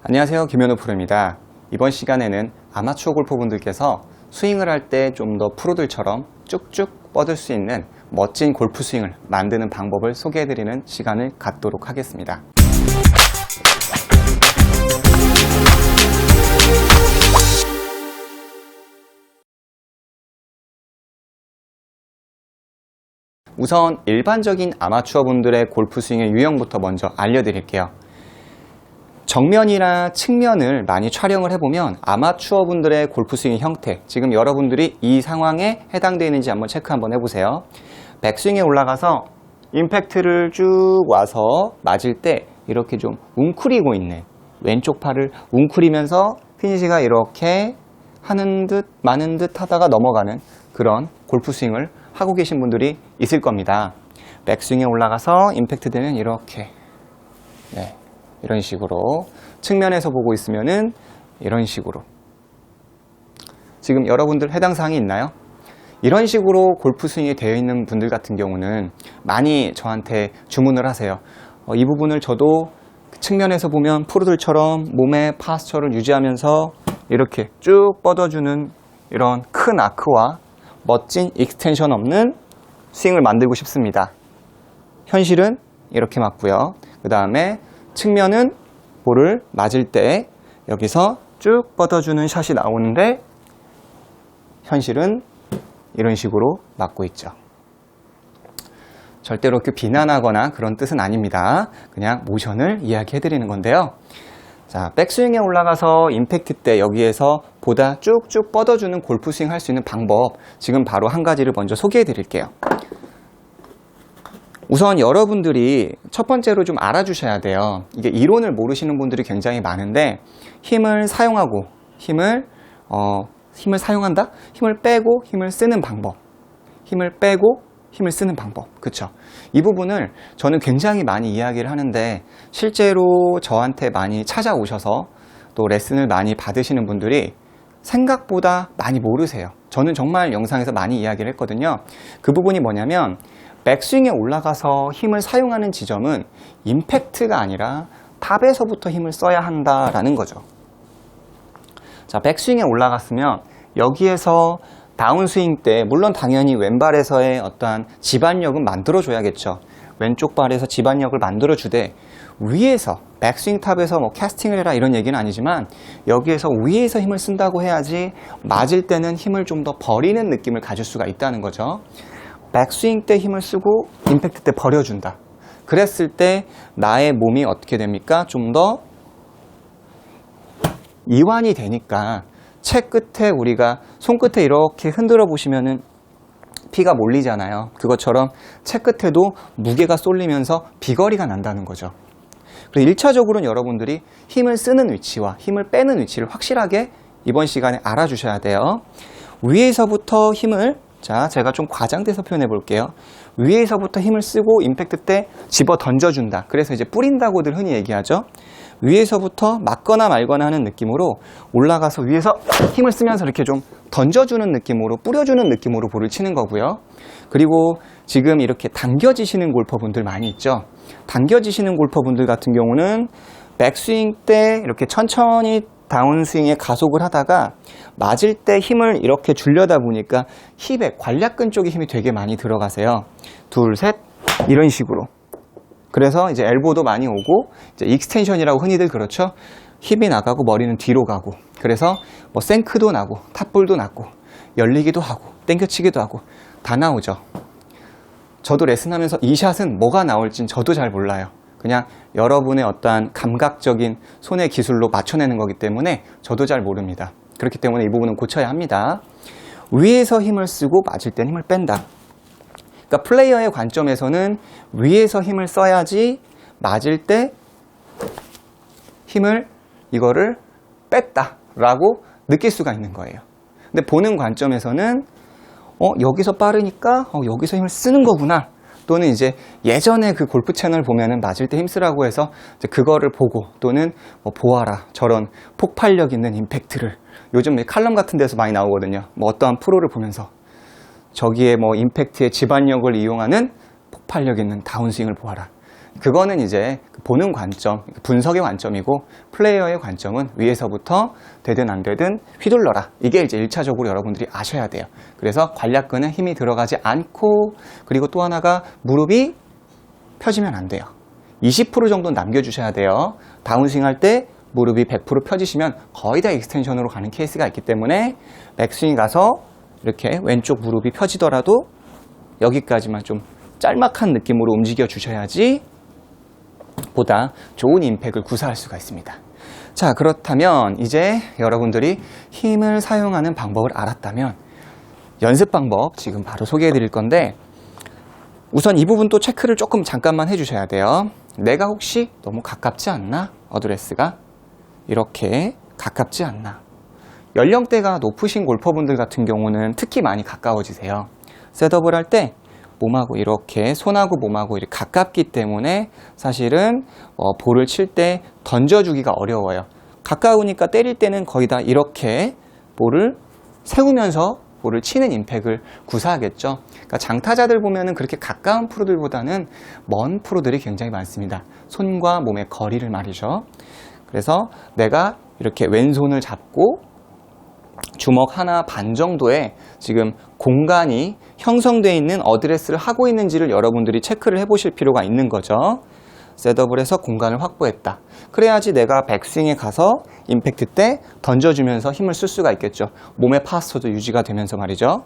안녕하세요, 김현우 프로입니다. 이번 시간에는 아마추어 골퍼분들께서 스윙을 할 때 좀 더 프로들처럼 쭉쭉 뻗을 수 있는 멋진 골프 스윙을 만드는 방법을 소개해드리는 시간을 갖도록 하겠습니다. 우선 일반적인 아마추어 분들의 골프 스윙의 유형부터 먼저 알려드릴게요. 정면이나 측면을 많이 촬영을 해보면 아마추어 분들의 골프 스윙 형태, 지금 여러분들이 이 상황에 해당되는지 한번 체크 한번 해보세요. 백스윙에 올라가서 임팩트를 쭉 와서 맞을 때 이렇게 좀 웅크리고 있는, 왼쪽 팔을 웅크리면서 피니시가 이렇게 하는 듯 마는 듯 하다가 넘어가는 그런 골프 스윙을 하고 계신 분들이 있을 겁니다. 백스윙에 올라가서 임팩트 되면 이렇게, 이런 식으로, 측면에서 보고 있으면은 이런 식으로. 지금 여러분들 해당 사항이 있나요? 이런 식으로 골프 스윙이 되어 있는 분들 같은 경우는 많이 저한테 주문을 하세요. 이 부분을 저도 측면에서 보면 프로들처럼 몸의 파스처를 유지하면서 이렇게 쭉 뻗어주는 이런 큰 아크와 멋진 익스텐션 없는 스윙을 만들고 싶습니다. 현실은 이렇게 맞고요. 그 다음에 측면은 볼을 맞을 때 여기서 쭉 뻗어주는 샷이 나오는데 현실은 이런 식으로 맞고 있죠. 절대로 비난하거나 그런 뜻은 아닙니다. 그냥 모션을 이야기해 드리는 건데요. 자, 백스윙에 올라가서 임팩트 때 여기에서 보다 쭉쭉 뻗어주는 골프 스윙 할 수 있는 방법, 지금 바로 한 가지를 먼저 소개해 드릴게요. 우선 여러분들이 첫 번째로 좀 알아주셔야 돼요. 이게 이론을 모르시는 분들이 굉장히 많은데, 힘을 사용하고 힘을 사용한다? 힘을 빼고 힘을 쓰는 방법, 힘을 빼고 힘을 쓰는 방법, 그쵸? 이 부분을 저는 굉장히 많이 이야기를 하는데, 실제로 저한테 많이 찾아오셔서 또 레슨을 많이 받으시는 분들이 생각보다 많이 모르세요. 저는 정말 영상에서 많이 이야기를 했거든요. 그 부분이 뭐냐면, 백스윙에 올라가서 힘을 사용하는 지점은 임팩트가 아니라 탑에서부터 힘을 써야 한다라는 거죠. 자, 백스윙에 올라갔으면 여기에서 다운스윙 때 물론 당연히 왼발에서의 어떠한 지반력은 만들어줘야겠죠. 왼쪽 발에서 지반력을 만들어주되, 위에서 백스윙 탑에서 캐스팅을 해라 이런 얘기는 아니지만 여기에서 위에서 힘을 쓴다고 해야지 맞을 때는 힘을 좀 더 버리는 느낌을 가질 수가 있다는 거죠. 백스윙 때 힘을 쓰고 임팩트 때 버려준다. 그랬을 때 나의 몸이 어떻게 됩니까? 좀 더 이완이 되니까, 채 끝에 우리가 손끝에 이렇게 흔들어 보시면은 피가 몰리잖아요. 그것처럼 채 끝에도 무게가 쏠리면서 비거리가 난다는 거죠. 그리고 1차적으로는 여러분들이 힘을 쓰는 위치와 힘을 빼는 위치를 확실하게 이번 시간에 알아주셔야 돼요. 위에서부터 힘을, 자, 제가 좀 과장돼서 표현해 볼게요. 위에서부터 힘을 쓰고 임팩트 때 집어 던져준다. 그래서 이제 뿌린다고들 흔히 얘기하죠. 위에서부터 맞거나 말거나 하는 느낌으로 올라가서 위에서 힘을 쓰면서 이렇게 좀 던져주는 느낌으로, 뿌려주는 느낌으로 볼을 치는 거고요. 그리고 지금 이렇게 당겨지시는 골퍼분들 많이 있죠. 당겨지시는 골퍼분들 같은 경우는 백스윙 때 이렇게 천천히 다운스윙에 가속을 하다가 맞을 때 힘을 이렇게 주려다 보니까 힙에, 관략근 쪽에 힘이 되게 많이 들어가세요. 둘, 셋, 이런 식으로. 그래서 이제 엘보도 많이 오고, 이제 익스텐션이라고 흔히들 그렇죠. 힙이 나가고 머리는 뒤로 가고, 그래서 생크도 나고 탑볼도 나고 열리기도 하고 땡겨치기도 하고 다 나오죠. 저도 레슨하면서 이 샷은 뭐가 나올진 저도 잘 몰라요. 그냥 여러분의 어떠한 감각적인 손의 기술로 맞춰내는 거기 때문에 저도 잘 모릅니다. 그렇기 때문에 이 부분은 고쳐야 합니다. 위에서 힘을 쓰고 맞을 땐 힘을 뺀다. 그러니까 플레이어의 관점에서는 위에서 힘을 써야지 맞을 때 힘을, 이거를 뺐다라고 느낄 수가 있는 거예요. 근데 보는 관점에서는 여기서 빠르니까 여기서 힘을 쓰는 거구나. 또는 이제 예전에 그 골프 채널 보면은 맞을 때 힘쓰라고 해서 이제 그거를 보고, 또는 보아라, 저런 폭발력 있는 임팩트를, 요즘 칼럼 같은 데서 많이 나오거든요. 어떠한 프로를 보면서 저기에 임팩트의 지반력을 이용하는 폭발력 있는 다운스윙을 보아라. 그거는 이제 보는 관점, 분석의 관점이고 플레이어의 관점은 위에서부터 되든 안 되든 휘둘러라. 이게 이제 1차적으로 여러분들이 아셔야 돼요. 그래서 관략근에 힘이 들어가지 않고, 그리고 또 하나가 무릎이 펴지면 안 돼요. 20% 정도 남겨주셔야 돼요. 다운스윙 할 때 무릎이 100% 펴지시면 거의 다 익스텐션으로 가는 케이스가 있기 때문에 백스윙 가서 이렇게 왼쪽 무릎이 펴지더라도 여기까지만 좀 짤막한 느낌으로 움직여 주셔야지 보다 좋은 임팩을 구사할 수가 있습니다. 자, 그렇다면 이제 여러분들이 힘을 사용하는 방법을 알았다면 연습 방법 지금 바로 소개해 드릴 건데, 우선 이 부분 또 체크를 조금 잠깐만 해주셔야 돼요. 내가 혹시 너무 가깝지 않나? 어드레스가 이렇게 가깝지 않나? 연령대가 높으신 골퍼분들 같은 경우는 특히 많이 가까워지세요. 셋업을 할 때 몸하고 이렇게, 손하고 몸하고 이렇게 가깝기 때문에 사실은 볼을 칠 때 던져주기가 어려워요. 가까우니까 때릴 때는 거의 다 이렇게 볼을 세우면서 볼을 치는 임팩을 구사하겠죠. 그러니까 장타자들 보면은 그렇게 가까운 프로들보다는 먼 프로들이 굉장히 많습니다. 손과 몸의 거리를 말이죠. 그래서 내가 이렇게 왼손을 잡고 주먹 하나 반 정도의 지금 공간이 형성되어 있는 어드레스를 하고 있는지를 여러분들이 체크를 해보실 필요가 있는 거죠. 셋업을 해서 공간을 확보했다. 그래야지 내가 백스윙에 가서 임팩트 때 던져주면서 힘을 쓸 수가 있겠죠. 몸의 파스터도 유지가 되면서 말이죠.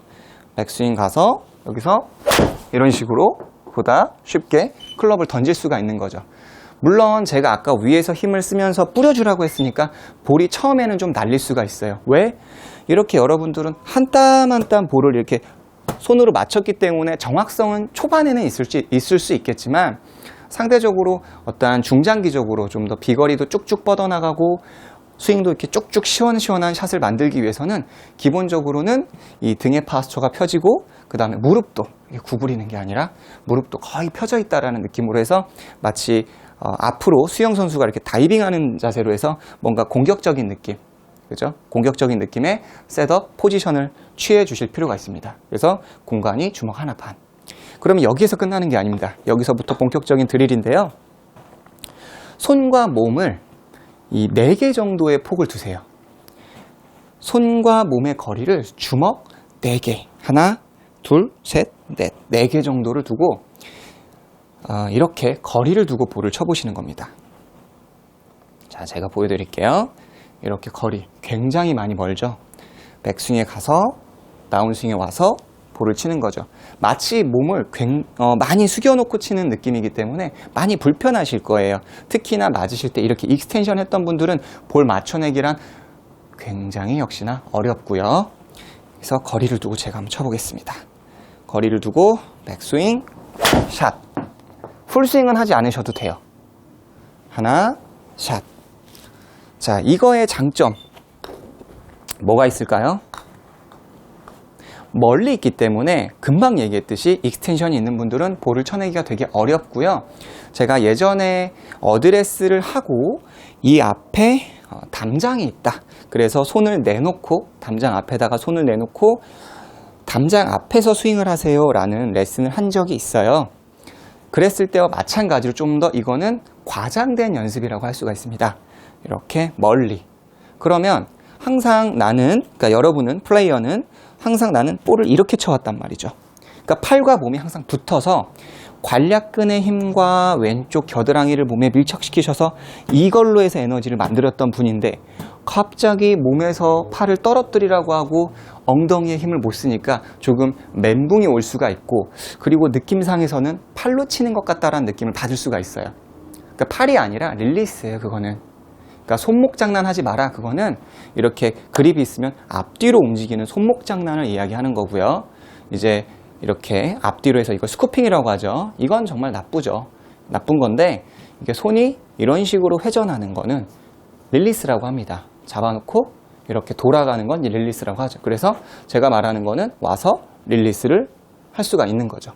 백스윙 가서 여기서 이런 식으로 보다 쉽게 클럽을 던질 수가 있는 거죠. 물론 제가 아까 위에서 힘을 쓰면서 뿌려주라고 했으니까 볼이 처음에는 좀 날릴 수가 있어요. 왜? 이렇게 여러분들은 한 땀 한 땀 볼을 이렇게 손으로 맞췄기 때문에 정확성은 초반에는 있을 수 있겠지만 상대적으로 어떠한 중장기적으로 좀 더 비거리도 쭉쭉 뻗어나가고 스윙도 이렇게 쭉쭉 시원시원한 샷을 만들기 위해서는 기본적으로는 이 등의 파스처가 펴지고 그 다음에 무릎도 구부리는 게 아니라 무릎도 거의 펴져 있다라는 느낌으로 해서 마치 앞으로 수영 선수가 이렇게 다이빙하는 자세로 해서 뭔가 공격적인 느낌, 그죠? 공격적인 느낌의 셋업 포지션을 취해 주실 필요가 있습니다. 그래서 공간이 주먹 하나 반. 그러면 여기에서 끝나는 게 아닙니다. 여기서부터 본격적인 드릴인데요. 손과 몸을 이 4개 정도의 폭을 두세요. 손과 몸의 거리를 주먹 4개. 하나, 둘, 셋, 넷. 4개 정도를 두고 이렇게 거리를 두고 볼을 쳐보시는 겁니다. 자, 제가 보여드릴게요. 이렇게 거리 굉장히 많이 멀죠. 백스윙에 가서 다운스윙에 와서 볼을 치는 거죠. 마치 몸을 많이 숙여놓고 치는 느낌이기 때문에 많이 불편하실 거예요. 특히나 맞으실 때 이렇게 익스텐션 했던 분들은 볼 맞춰내기란 굉장히 역시나 어렵고요. 그래서 거리를 두고 제가 한번 쳐보겠습니다. 거리를 두고 백스윙, 샷. 풀스윙은 하지 않으셔도 돼요. 하나, 샷. 자, 이거의 장점 뭐가 있을까요? 멀리 있기 때문에 금방 얘기했듯이 익스텐션이 있는 분들은 볼을 쳐내기가 되게 어렵고요. 제가 예전에 어드레스를 하고 이 앞에 담장이 있다. 그래서 손을 내놓고 담장 앞에다가 손을 내놓고 담장 앞에서 스윙을 하세요 라는 레슨을 한 적이 있어요. 그랬을 때와 마찬가지로 좀 더 이거는 과장된 연습이라고 할 수가 있습니다. 이렇게 멀리. 그러면 항상 나는, 그러니까 여러분은, 플레이어는 항상 나는 볼을 이렇게 쳐왔단 말이죠. 그러니까 팔과 몸이 항상 붙어서 관략근의 힘과 왼쪽 겨드랑이를 몸에 밀착시키셔서 이걸로 해서 에너지를 만들었던 분인데 갑자기 몸에서 팔을 떨어뜨리라고 하고 엉덩이에 힘을 못 쓰니까 조금 멘붕이 올 수가 있고, 그리고 느낌상에서는 팔로 치는 것 같다라는 느낌을 받을 수가 있어요. 그러니까 팔이 아니라 릴리스예요, 그거는. 그러니까 손목 장난하지 마라. 그거는 이렇게 그립이 있으면 앞뒤로 움직이는 손목 장난을 이야기하는 거고요. 이제 이렇게 앞뒤로 해서 이걸 스쿠핑이라고 하죠. 이건 정말 나쁘죠. 나쁜 건데 이게 손이 이런 식으로 회전하는 거는 릴리스라고 합니다. 잡아놓고 이렇게 돌아가는 건 릴리스라고 하죠. 그래서 제가 말하는 거는 와서 릴리스를 할 수가 있는 거죠.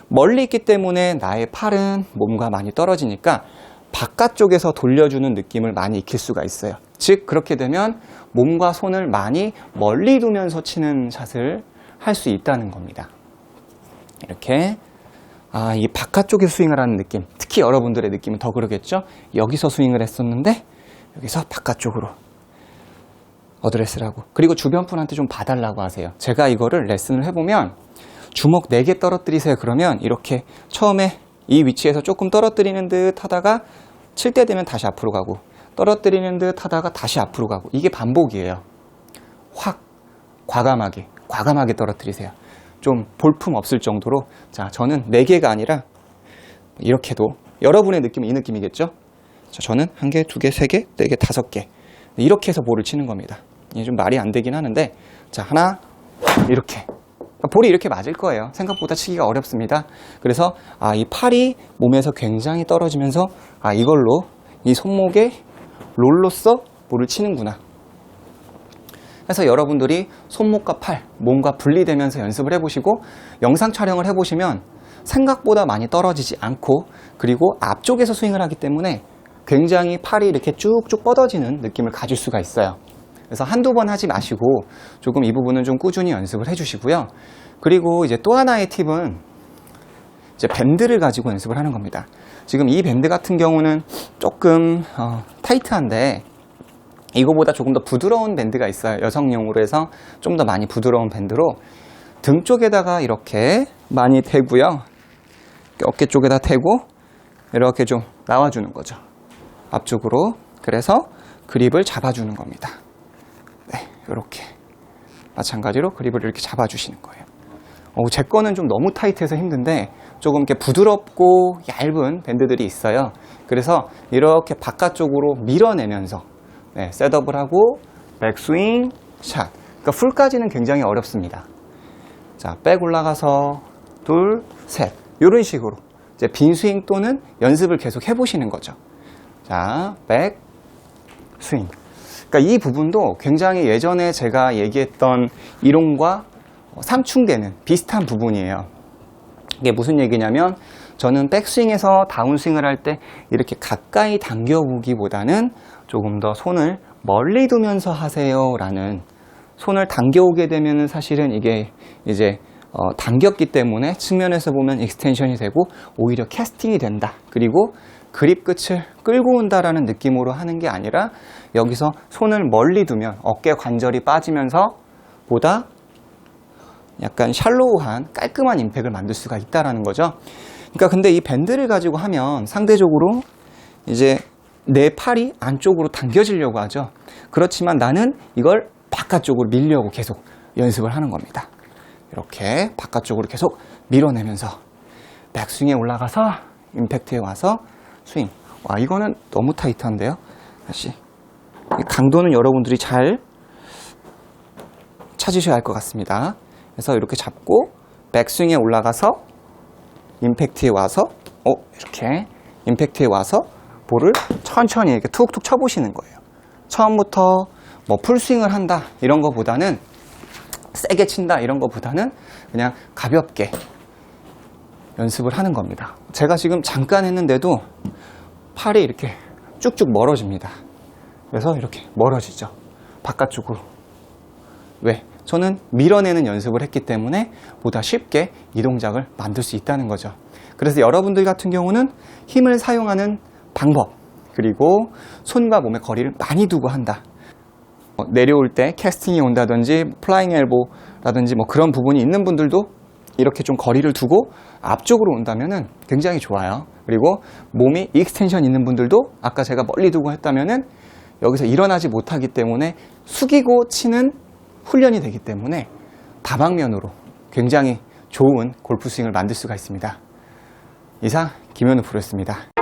멀리 있기 때문에 나의 팔은 몸과 많이 떨어지니까 바깥쪽에서 돌려주는 느낌을 많이 익힐 수가 있어요. 즉 그렇게 되면 몸과 손을 많이 멀리 두면서 치는 샷을 할 수 있다는 겁니다. 이렇게 이 바깥쪽에서 스윙을 하는 느낌, 특히 여러분들의 느낌은 더 그러겠죠? 여기서 스윙을 했었는데 여기서 바깥쪽으로 어드레스를 하고, 그리고 주변 분한테 좀 봐달라고 하세요. 제가 이거를 레슨을 해보면 주먹 4개 떨어뜨리세요 그러면 이렇게 처음에 이 위치에서 조금 떨어뜨리는 듯 하다가 칠 때 되면 다시 앞으로 가고, 떨어뜨리는 듯 하다가 다시 앞으로 가고, 이게 반복이에요. 확 과감하게 떨어뜨리세요. 좀 볼품 없을 정도로. 자, 저는 4개가 아니라 이렇게도, 여러분의 느낌은 이 느낌이겠죠? 자, 저는 1개, 2개, 3개, 4개, 5개 이렇게 해서 볼을 치는 겁니다. 이게 좀 말이 안 되긴 하는데, 자, 하나, 이렇게. 볼이 이렇게 맞을 거예요. 생각보다 치기가 어렵습니다. 그래서 이 팔이 몸에서 굉장히 떨어지면서 이걸로 이 손목에 롤로써 볼을 치는구나. 그래서 여러분들이 손목과 팔, 몸과 분리되면서 연습을 해보시고 영상 촬영을 해보시면 생각보다 많이 떨어지지 않고, 그리고 앞쪽에서 스윙을 하기 때문에 굉장히 팔이 이렇게 쭉쭉 뻗어지는 느낌을 가질 수가 있어요. 그래서 한두 번 하지 마시고 조금 이 부분은 좀 꾸준히 연습을 해주시고요. 그리고 이제 또 하나의 팁은 이제 밴드를 가지고 연습을 하는 겁니다. 지금 이 밴드 같은 경우는 조금 타이트한데 이거보다 조금 더 부드러운 밴드가 있어요. 여성용으로 해서 좀 더 많이 부드러운 밴드로 등 쪽에다가 이렇게 많이 대고요. 어깨 쪽에다 대고 이렇게 좀 나와주는 거죠. 앞쪽으로. 그래서 그립을 잡아주는 겁니다. 네, 이렇게 마찬가지로 그립을 이렇게 잡아주시는 거예요. 제 거는 좀 너무 타이트해서 힘든데 조금 이렇게 부드럽고 얇은 밴드들이 있어요. 그래서 이렇게 바깥쪽으로 밀어내면서 셋업을 하고 백스윙, 샷. 그러니까 풀까지는 굉장히 어렵습니다. 자, 백 올라가서 둘, 셋. 이런 식으로 이제 빈 스윙 또는 연습을 계속 해보시는 거죠. 자, 백, 스윙. 그러니까 이 부분도 굉장히 예전에 제가 얘기했던 이론과 상충되는 비슷한 부분이에요. 이게 무슨 얘기냐면, 저는 백스윙에서 다운스윙을 할 때 이렇게 가까이 당겨오기보다는 조금 더 손을 멀리 두면서 하세요 라는, 손을 당겨오게 되면 사실은 이게 이제 당겼기 때문에 측면에서 보면 익스텐션이 되고 오히려 캐스팅이 된다. 그리고 그립 끝을 끌고 온다라는 느낌으로 하는 게 아니라 여기서 손을 멀리 두면 어깨 관절이 빠지면서 보다 약간 샬로우한 깔끔한 임팩을 만들 수가 있다라는 거죠. 그러니까 근데 이 밴드를 가지고 하면 상대적으로 이제 내 팔이 안쪽으로 당겨지려고 하죠. 그렇지만 나는 이걸 바깥쪽으로 밀려고 계속 연습을 하는 겁니다. 이렇게 바깥쪽으로 계속 밀어내면서 백스윙에 올라가서 임팩트에 와서 스윙. 와, 이거는 너무 타이트한데요. 다시. 강도는 여러분들이 잘 찾으셔야 할 것 같습니다. 그래서 이렇게 잡고 백스윙에 올라가서 임팩트에 와서 이렇게 임팩트에 와서 볼을 천천히 이렇게 툭툭 쳐보시는 거예요. 처음부터 뭐 풀스윙을 한다 이런 거보다는, 세게 친다 이런 거보다는 그냥 가볍게 연습을 하는 겁니다. 제가 지금 잠깐 했는데도 팔이 이렇게 쭉쭉 멀어집니다. 그래서 이렇게 멀어지죠. 바깥쪽으로. 왜? 저는 밀어내는 연습을 했기 때문에 보다 쉽게 이 동작을 만들 수 있다는 거죠. 그래서 여러분들 같은 경우는 힘을 사용하는 방법, 그리고 손과 몸의 거리를 많이 두고 한다. 내려올 때 캐스팅이 온다든지 플라잉 엘보라든지 뭐 그런 부분이 있는 분들도 이렇게 좀 거리를 두고 앞쪽으로 온다면은 굉장히 좋아요. 그리고 몸이 익스텐션 있는 분들도 아까 제가 멀리 두고 했다면은 여기서 일어나지 못하기 때문에 숙이고 치는 훈련이 되기 때문에 다방면으로 굉장히 좋은 골프 스윙을 만들 수가 있습니다. 이상 김현우 프로였습니다.